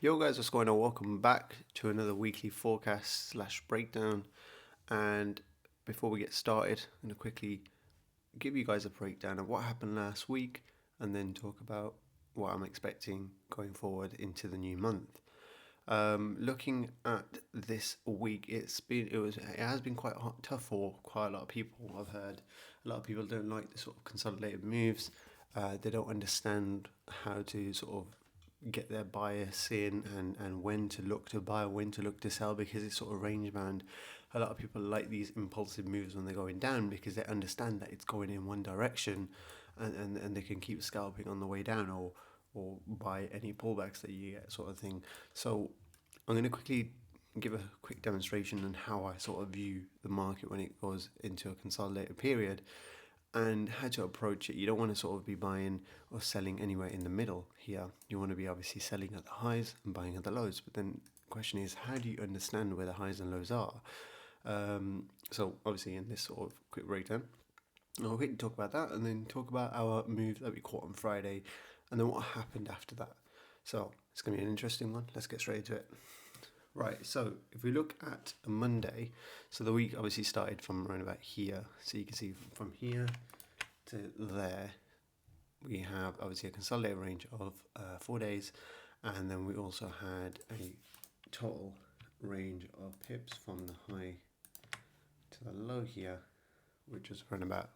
Yo guys, what's going on? Welcome back to another weekly forecast slash breakdown. And before we get started, I'm going to quickly give you guys a breakdown of what happened last week and then talk about what I'm expecting going forward into the new month. Looking at this week, it has been quite tough for quite a lot of people. I've heard a lot of people don't like the sort of consolidated moves. They don't understand how to sort of get their bias in and when to look to buy, when to look to sell, because it's sort of range bound. A lot of people like these impulsive moves when they're going down because they understand that it's going in one direction, and they can keep scalping on the way down or buy any pullbacks that you get, sort of thing. So I'm going to quickly give a quick demonstration on how I sort of view the market when it goes into a consolidated period and how to approach it. You don't want to sort of be buying or selling anywhere in the middle here. You want to be obviously selling at the highs and buying at the lows. But then the question is, how do you understand where the highs and lows are? So obviously in this sort of quick breakdown, I'll quickly talk about that and then talk about our move that we caught on Friday and then what happened after that. So it's going to be an interesting one. Let's get straight into it. Right, so if we look at a Monday, so the week obviously started from around about here. So you can see from here to there, we have obviously a consolidated range of 4 days, and then we also had a total range of pips from the high to the low here, which was around about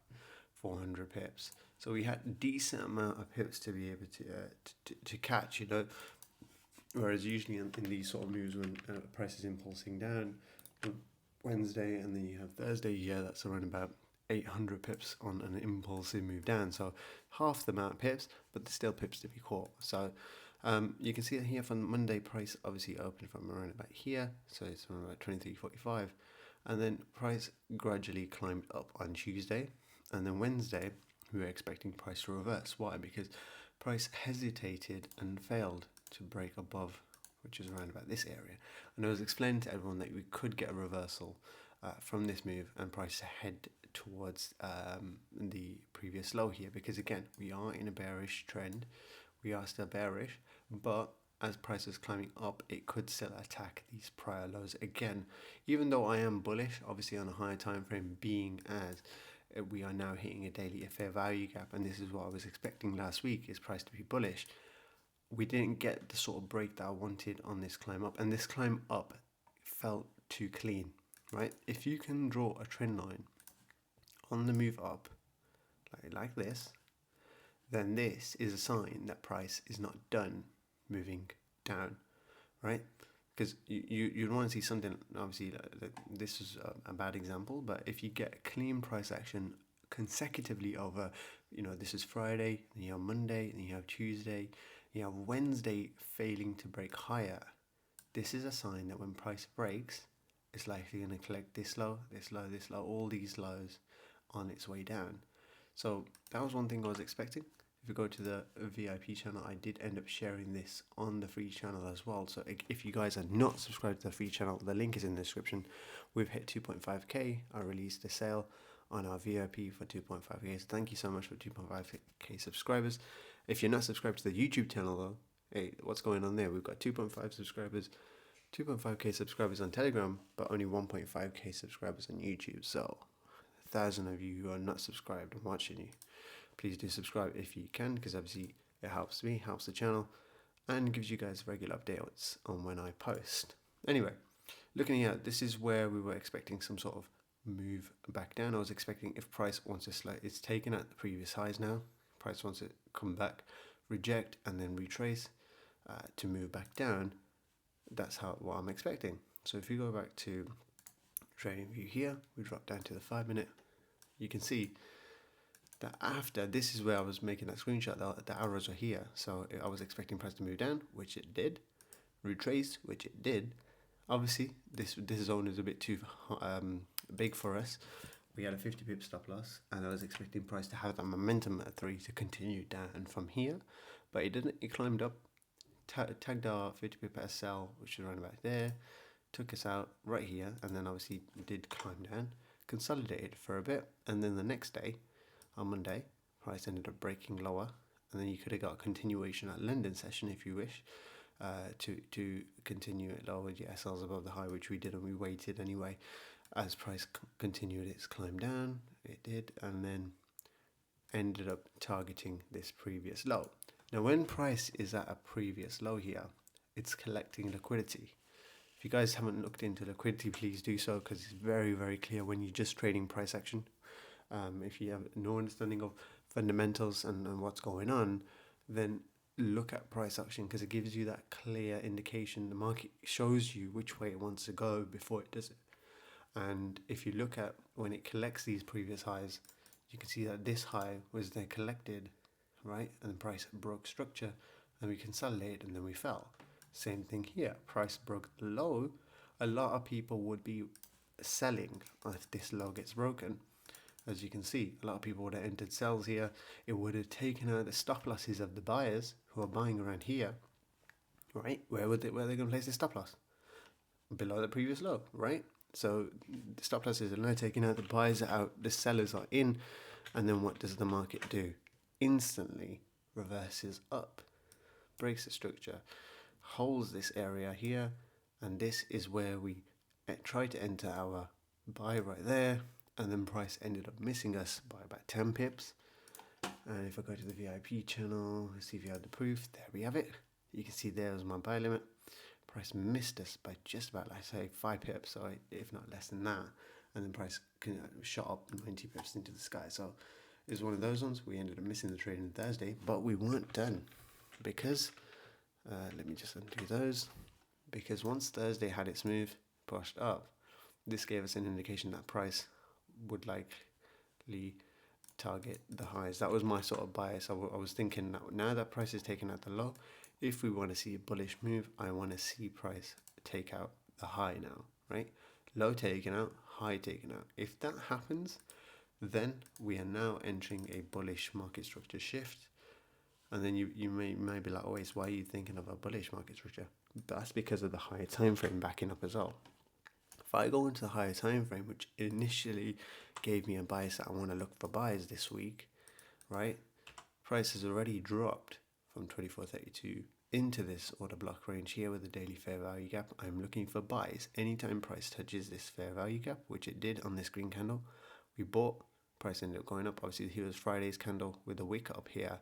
400 pips. So we had a decent amount of pips to be able to catch, Whereas usually in these sort of moves when price is impulsing down, Wednesday and then you have Thursday here, that's around about 800 pips on an impulsive move down. So half the amount of pips, but there's still pips to be caught. So you can see that here from Monday, price obviously opened from around about here. So it's around about 23.45. And then price gradually climbed up on Tuesday. And then Wednesday, we were expecting price to reverse. Why? Because price hesitated and failed to break above, which is around about this area. And I was explaining to everyone that we could get a reversal from this move and price to head towards the previous low here, because again, we are in a bearish trend. We are still bearish, but as price is climbing up, it could still attack these prior lows again. Even though I am bullish, obviously on a higher time frame, being as we are now hitting a daily fair value gap, and this is what I was expecting last week, is price to be bullish. We didn't get the sort of break that I wanted on this climb up, and this climb up felt too clean, right? If you can draw a trend line on the move up like this, then this is a sign that price is not done moving down, right? Because you'd want to see something, obviously, this is a bad example, but if you get clean price action consecutively over, this is Friday, then you have Monday, then you have Tuesday, you have Wednesday failing to break higher, this is a sign that when price breaks, it's likely going to collect this low, this low, this low, all these lows on its way down. So that was one thing I was expecting. If you go to the VIP channel, I did end up sharing this on the free channel as well. So if you guys are not subscribed to the free channel, the link is in the description. We've hit 2.5k. I released a sale on our VIP for 2.5k. So thank you so much for 2.5k subscribers. If you're not subscribed to the YouTube channel though, hey, what's going on there? We've got 2.5 subscribers, 2.5k subscribers on Telegram, but only 1.5k subscribers on YouTube. So 1,000 of you who are not subscribed and watching you, please do subscribe if you can, because obviously it helps me, helps the channel, and gives you guys regular updates on when I post. Anyway, looking at this is where we were expecting some sort of move back down. I was expecting if price wants to slide, it's taken at the previous highs now. Price wants to come back, reject, and then retrace to move back down. That's what I'm expecting. So if you go back to trading view here, we drop down to the 5 minute. You can see that after this is where I was making that screenshot. The arrows are here, so I was expecting price to move down, which it did. Retrace, which it did. Obviously, this zone is a bit too big for us. We had a 50 pip stop loss, and I was expecting price to have that momentum at 3 to continue down from here, but it didn't. It climbed up, tagged our 50 pip SL, which is around about there, took us out right here, and then obviously did climb down, consolidated for a bit, and then the next day, on Monday, price ended up breaking lower, and then you could have got a continuation at London session if you wish, to continue it lower. Yeah, SLs above the high, which we did, and we waited anyway. As price continued its climb down, it did, and then ended up targeting this previous low. Now, when price is at a previous low here, it's collecting liquidity. If you guys haven't looked into liquidity, please do so, because it's very, very clear when you're just trading price action. If you have no understanding of fundamentals and what's going on, then look at price action, because it gives you that clear indication. The market shows you which way it wants to go before it does it. And if you look at when it collects these previous highs, you can see that this high was then collected, right? And the price broke structure, and we consolidated, and then we fell. Same thing here. Price broke the low. A lot of people would be selling if this low gets broken. As you can see, a lot of people would have entered sells here. It would have taken out the stop losses of the buyers who are buying around here, right? Where are they going to place the stop loss? Below the previous low, right? So the stop losses are now taken out, the buyers are out, the sellers are in, and then what does the market do? Instantly reverses up, breaks the structure, holds this area here, and this is where we try to enter our buy right there, and then price ended up missing us by about 10 pips. And if I go to the VIP channel, see if you had the proof, there we have it. You can see there was my buy limit. Price missed us by just about, like say, 5 pips, so if not less than that, and then price shot up 90 pips into the sky. So it was one of those ones. We ended up missing the trade on Thursday, but we weren't done, because let me just undo those, because once Thursday had its move pushed up, this gave us an indication that price would likely target the highs. That was my sort of bias. I was thinking that now that price is taking out the low, if we want to see a bullish move, I want to see price take out the high now, right? Low taken out, high taken out. If that happens, then we are now entering a bullish market structure shift. And then you may be like, oh, why are you thinking of a bullish market structure? That's because of the higher time frame backing up as well. If I go into the higher time frame, which initially gave me a bias that I want to look for buys this week, right? Price has already dropped from 24.32 into this order block range here with the daily fair value gap. I'm looking for buys. Anytime price touches this fair value gap, which it did on this green candle, we bought. Price ended up going up. Obviously, here was Friday's candle with a wick up here,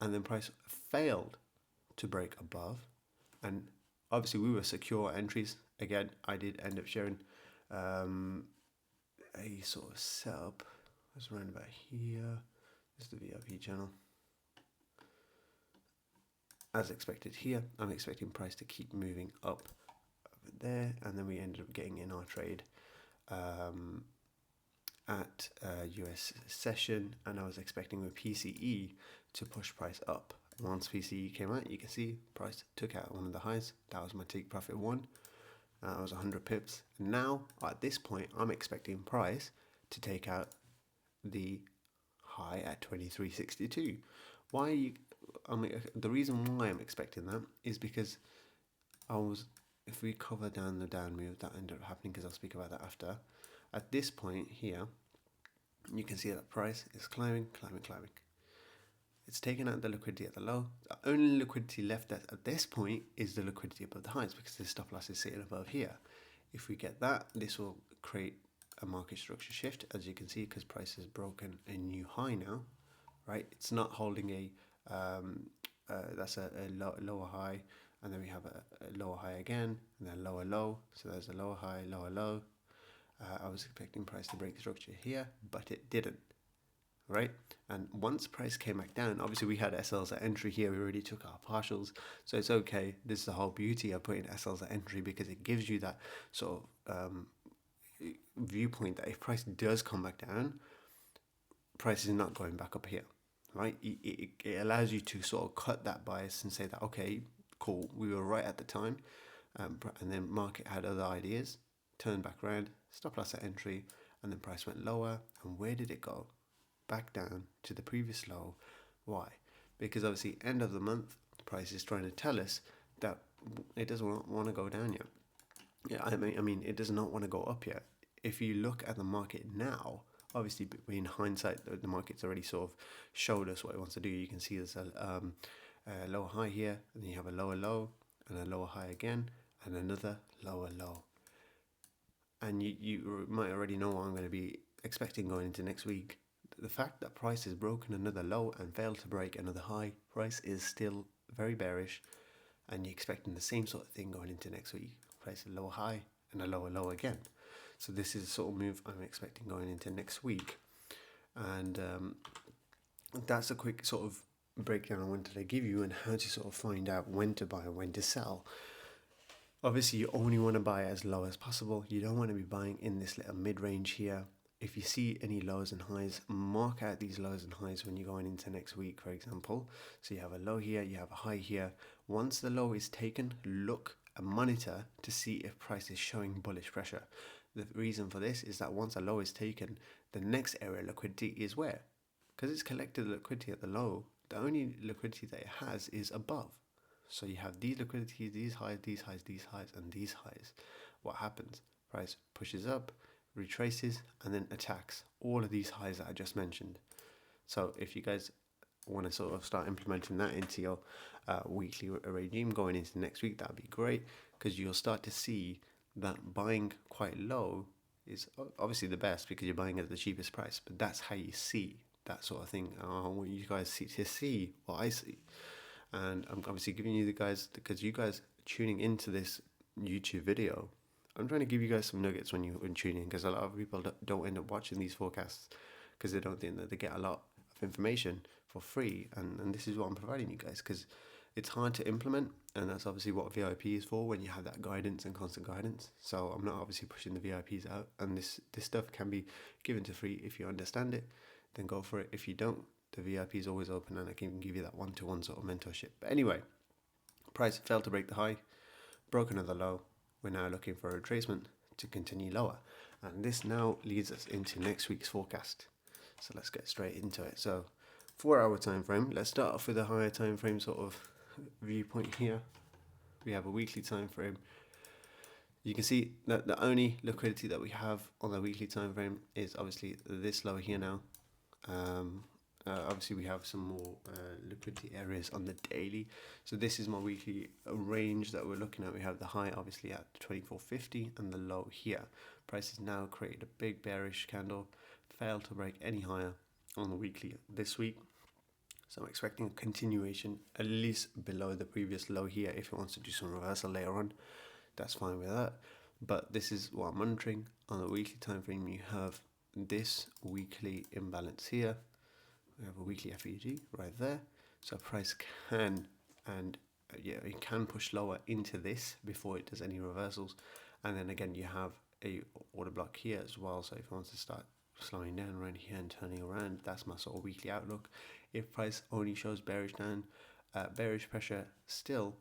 and then price failed to break above, and obviously we were secure entries. Again, I did end up sharing a sort of setup. It's around about here. This is the VIP channel. As expected here, I'm expecting price to keep moving up over there, and then we ended up getting in our trade at US session, and I was expecting with PCE to push price up. Once PCE came out, you can see price took out one of the highs. That was my take profit one. That was 100 pips. Now at this point, I'm expecting price to take out the high at 23.62. Why? The reason why I'm expecting that is because if we cover down the down move, that ended up happening, because I'll speak about that after. At this point here, you can see that price is climbing. It's taken out the liquidity at the low. The only liquidity left at this point is the liquidity above the highs, because the stop loss is sitting above here. If we get that, this will create a market structure shift, as you can see, because price has broken a new high now, right? It's not holding that's a lower high, and then we have a lower high again, and then lower low. So there's a lower high, lower low. I was expecting price to break structure here, but it didn't, right? And once price came back down, obviously we had SLs at entry here. We already took our partials, so it's okay. This is the whole beauty of putting SLs at entry, because it gives you that sort of viewpoint that if price does come back down, price is not going back up here, right? It allows you to sort of cut that bias and say that, okay, cool, we were right at the time, and then market had other ideas, turned back around, stop loss at entry, and then price went lower. And where did it go? Back down to the previous low. Why? Because obviously end of the month, the price is trying to tell us that it doesn't want to go down yet. Yeah, I mean, it does not want to go up yet. If you look at the market now, obviously in hindsight, the market's already sort of showed us what it wants to do. You can see there's a lower high here, and then you have a lower low, and a lower high again, and another lower low. And you might already know what I'm going to be expecting going into next week. The fact that price has broken another low and failed to break another high, price is still very bearish, and you're expecting the same sort of thing going into next week. Price a lower high and a lower low again. So this is the sort of move I'm expecting going into next week. And that's a quick sort of breakdown I wanted to give you and how to sort of find out when to buy and when to sell. Obviously, you only want to buy as low as possible. You don't want to be buying in this little mid-range here. If you see any lows and highs, mark out these lows and highs when you're going into next week, for example. So you have a low here, you have a high here. Once the low is taken, look and monitor to see if price is showing bullish pressure. The reason for this is that once a low is taken, the next area of liquidity is where? Because it's collected liquidity at the low, the only liquidity that it has is above. So you have these liquidities, these highs, these highs, these highs, and these highs. What happens? Price pushes up, retraces, and then attacks all of these highs that I just mentioned. So if you guys want to sort of start implementing that into your weekly regime going into next week, that'd be great, because you'll start to see that buying quite low is obviously the best because you're buying at the cheapest price, but that's how you see that sort of thing. I want you guys to see what I see. And I'm obviously giving you the guys, because you guys tuning into this YouTube video, I'm trying to give you guys some nuggets when you're tuning, because a lot of people don't end up watching these forecasts because they don't think that they get a lot of information for free. And this is what I'm providing you guys, because it's hard to implement, and that's obviously what VIP is for, when you have that guidance and constant guidance. So I'm not obviously pushing the VIPs out, and this stuff can be given to free. If you understand it, then go for it. If you don't, the VIP is always open, and I can give you that one-to-one sort of mentorship. But anyway, price failed to break the high, broke another low. We're now looking for a retracement to continue lower, and this now leads us into next week's forecast. So let's get straight into it. So 4-hour time frame. Let's start off with a higher time frame sort of viewpoint here. We have a weekly time frame. You can see that the only liquidity that we have on the weekly time frame is obviously this low here now. Obviously we have some more liquidity areas on the daily. So this is my weekly range that we're looking at. We have the high obviously at 24.50 and the low here. Price has now created a big bearish candle, failed to break any higher on the weekly this week. So I'm expecting a continuation at least below the previous low here. If it wants to do some reversal later on, that's fine with that. But this is what I'm monitoring. On the weekly time frame, you have this weekly imbalance here. We have a weekly FEG right there. So price can, and it can push lower into this before it does any reversals. And then again, you have a order block here as well. So if it wants to start slowing down around here and turning around, that's my sort of weekly outlook. If price only shows bearish bearish pressure still,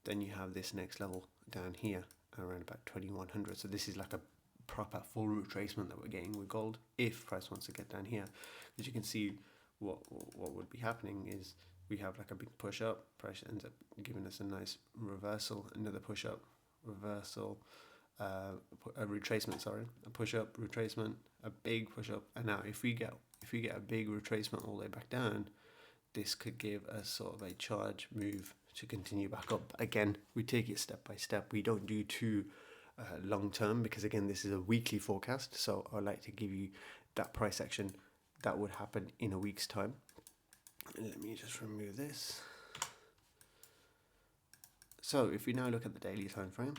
then you have this next level down here around about 2100. So this is like a proper full retracement that we're getting with gold if price wants to get down here. As you can see, what would be happening is we have like a big push up, price ends up giving us a nice reversal, another push up, reversal, a retracement, sorry, a push up, retracement, a big push up. And now if we get a big retracement all the way back down, this could give us sort of a charge move to continue back up. Again, we take it step by step. We don't do too long term, because again, this is a weekly forecast. So I'd like to give you that price action that would happen in a week's time. Let me just remove this. So if we now look at the daily time frame,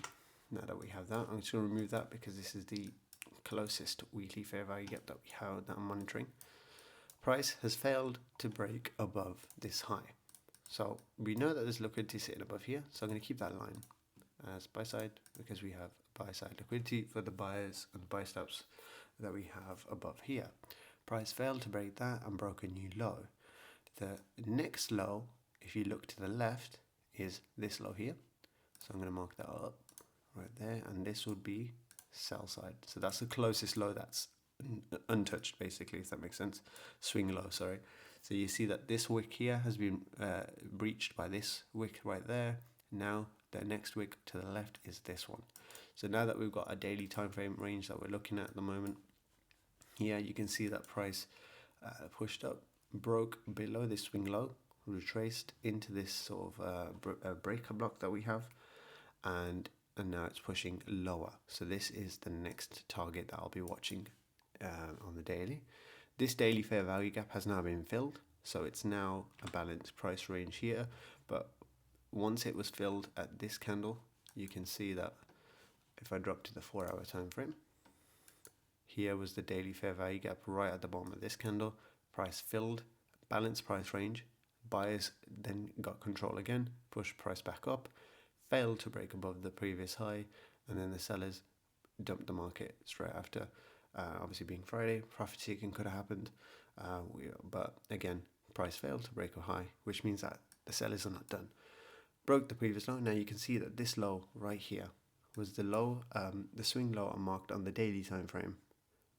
now that we have that, I'm just going to remove that because this is the closest weekly fair value gap that we have that I'm monitoring. Price has failed to break above this high. So we know that there's liquidity sitting above here. So I'm going to keep that line as buy side, because we have buy side liquidity for the buyers and buy stops that we have above here. Price failed to break that and broke a new low. The next low, if you look to the left, is this low here. So I'm going to mark that up right there, and this would be sell side. So that's the closest low that's untouched, basically, if that makes sense. Swing low, sorry. So you see that this wick here has been breached by this wick right there. Now the next wick to the left is this one. So now that we've got a daily time frame range that we're looking at the moment, here you can see that price pushed up, broke below this swing low, retraced into this sort of breaker block that we have, and now it's pushing lower. So this is the next target that I'll be watching on the daily. This daily fair value gap has now been filled, so it's now a balanced price range here. But once it was filled at this candle, you can see that if I drop to the 4-hour time frame, here was the daily fair value gap right at the bottom of this candle. Price filled, balanced price range. Buyers then got control again, pushed price back up, failed to break above the previous high, and then the sellers dumped the market straight after. Obviously, being Friday, profit taking could have happened, but again, price failed to break a high, which means that the sellers are not done. Broke the previous low. Now you can see that this low right here was the low, the swing low I marked on the daily time frame,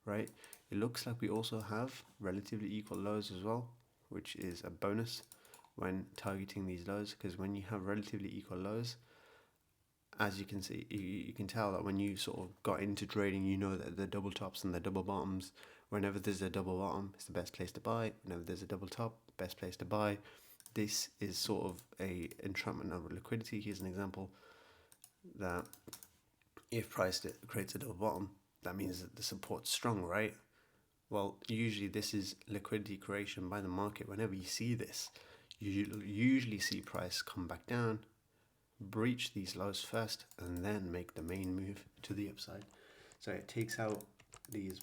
right? It looks like we also have relatively equal lows as well, which is a bonus when targeting these lows, because when you have relatively equal lows, as you can see, you can tell that when you sort of got into trading, you know that the double tops and the double bottoms, whenever there's a double bottom, it's the best place to buy. Whenever there's a double top, best place to buy. This is sort of a entrapment over liquidity. Here's an example that if price creates a double bottom, that means that the support's strong, right? Well, usually this is liquidity creation by the market. Whenever you see this, you usually see price come back down, breach these lows first, and then make the main move to the upside. So it takes out these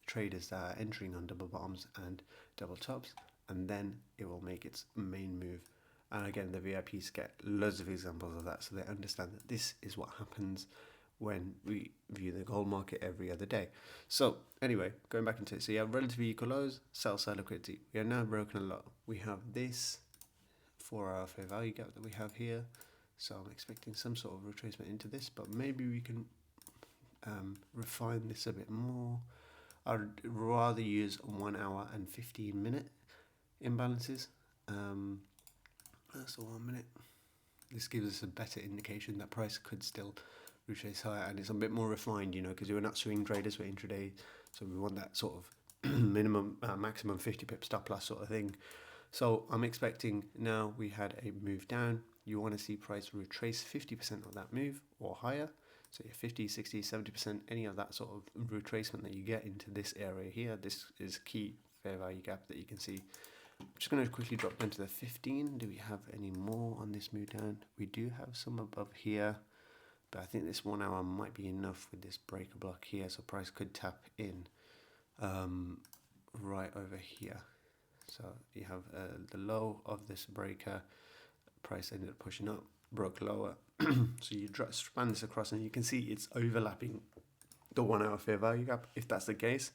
traders that are entering on double bottoms and double tops, and then it will make its main move. And again, the VIPs get loads of examples of that, so they understand that this is what happens when we view the gold market every other day. So anyway, going back into it, so you have relatively equal lows, sell side liquidity. We are now broken a lot. We have this 4-hour fair value gap that we have here. So I'm expecting some sort of retracement into this, but maybe we can refine this a bit more. I'd rather use 1 hour and 15 minute imbalances. That's the 1 minute. This gives us a better indication that price could still retrace higher, and it's a bit more refined, you know, because we're not swing traders, we're intraday, so we want that sort of minimum, maximum 50 pip stop loss sort of thing. So I'm expecting now we had a move down. You want to see price retrace 50% of that move or higher. So you're 50, 60, 70%, any of that sort of retracement that you get into this area here. This is key fair value gap that you can see. I'm just going to quickly drop down to the 15. Do we have any more on this move down? We do have some above here, but I think this 1 hour might be enough with this breaker block here. So price could tap in right over here. So you have the low of this breaker, price ended up pushing up, broke lower. So you span this across and you can see it's overlapping the 1 hour fair value gap. If that's the case,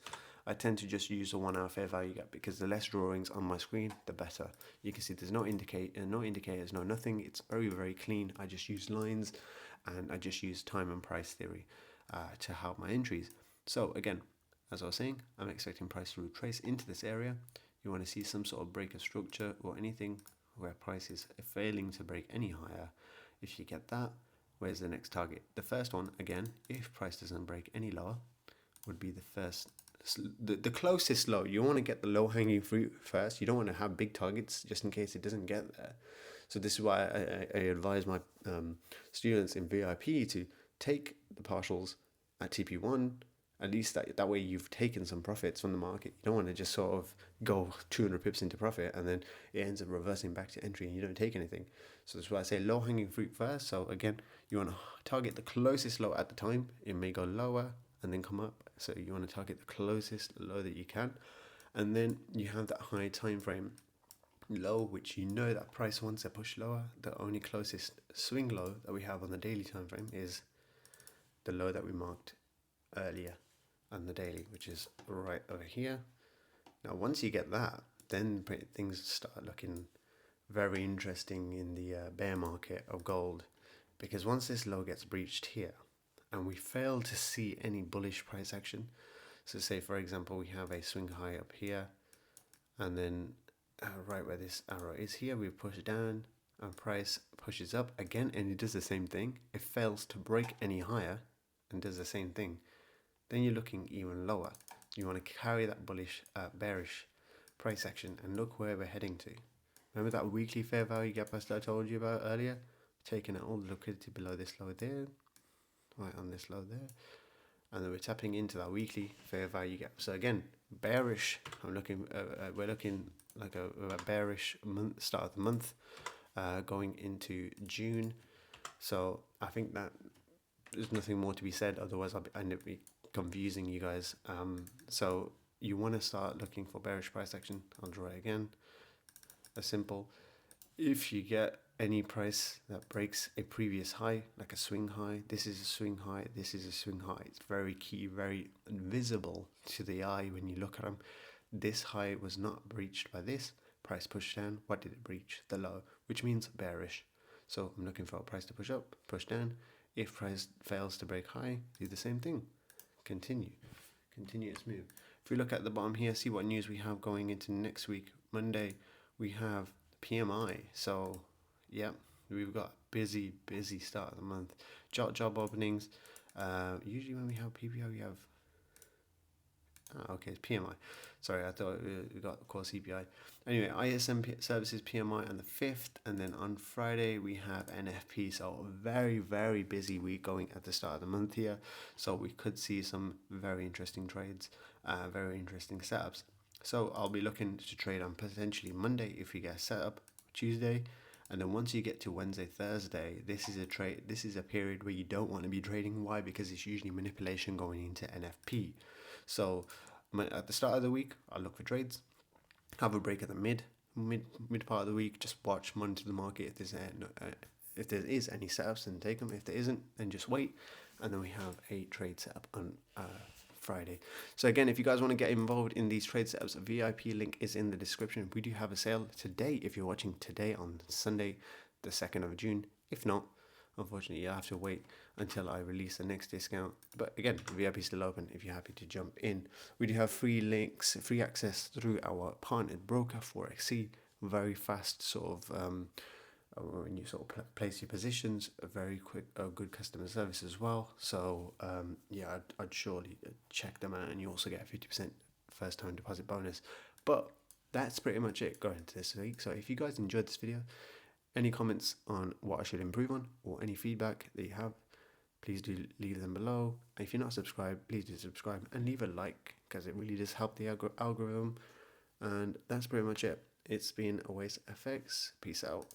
I tend to just use a 1 hour fair value gap, because the less drawings on my screen, the better. You can see there's no indicators, no nothing. It's very, very clean. I just use lines and I just use time and price theory to help my entries. So again, as I was saying, I'm expecting price to retrace into this area. You want to see some sort of break of structure or anything where price is failing to break any higher. If you get that, where's the next target? The first one, again, if price doesn't break any lower, would be the first, the closest low. You want to get the low hanging fruit first. You don't want to have big targets just in case it doesn't get there. So this is why I advise my students in VIP to take the partials at TP1. At least that way you've taken some profits from the market. You don't want to just sort of go 200 pips into profit and then it ends up reversing back to entry and you don't take anything. So that's why I say low hanging fruit first. So again, you want to target the closest low at the time. It may go lower and then come up. So you want to target the closest low that you can. And then you have that high time frame low, which you know that price wants to push lower. The only closest swing low that we have on the daily time frame is the low that we marked earlier on the daily, which is right over here. Now once you get that, then things start looking very interesting in the bear market of gold, because once this low gets breached here and we fail to see any bullish price action, so say for example we have a swing high up here and then right where this arrow is here, we push down and price pushes up again and it does the same thing. It fails to break any higher and does the same thing. Then you're looking even lower. You want to carry that bullish, bearish price action, and look where we're heading to. Remember that weekly fair value gap I told you about earlier? taking out all the liquidity below this low there, right on this low there, and then we're tapping into that weekly fair value gap. So again, bearish. We're looking like a bearish month, start of the month, going into June. So I think that there's nothing more to be said. Otherwise, I end up confusing you guys. So you want to start looking for bearish price action. I'll draw it again. A simple. If you get any price that breaks a previous high, like a swing high, this is a swing high, this is a swing high. It's very key, very visible to the eye when you look at them. This high was not breached by this. Price pushed down. What did it breach? The low, which means bearish. So I'm looking for a price to push up, push down. If price fails to break high, do the same thing. Continue. Continuous move. If we look at the bottom here, see what news we have going into next week. Monday, we have PMI. So, yeah, we've got busy start of the month. Job openings. Usually when we have PPI, we have... okay, it's PMI. Sorry, I thought we got core CPI. Anyway, ISM services PMI on the 5th, and then on Friday we have NFP. So very busy week going at the start of the month here. So we could see some very interesting trades, very interesting setups. So I'll be looking to trade on potentially Monday if we get set up, Tuesday, and then once you get to Wednesday, Thursday, this is a trade. This is a period where you don't want to be trading. Why? Because it's usually manipulation going into NFP. So at the start of the week, I'll look for trades. Have a break at the mid part of the week. Just monitor the market. If there is any setups, then take them. If there isn't, then just wait. And then we have a trade setup on Friday. So again, if you guys want to get involved in these trade setups, a VIP link is in the description. We do have a sale today if you're watching today on Sunday, the 2nd of June. If not, unfortunately, you'll have to wait until I release the next discount. But again, VIP is still open if you're happy to jump in. We do have free links, free access through our partnered broker, Forex. Very fast sort of when you sort of place your positions, a very quick, good customer service as well. So yeah, I'd surely check them out, and you also get a 50% first time deposit bonus. But that's pretty much it going into this week. So if you guys enjoyed this video, any comments on what I should improve on, or any feedback that you have, please do leave them below. And if you're not subscribed, please do subscribe and leave a like, because it really does help the algorithm. And that's pretty much it. It's been Always FX. Peace out.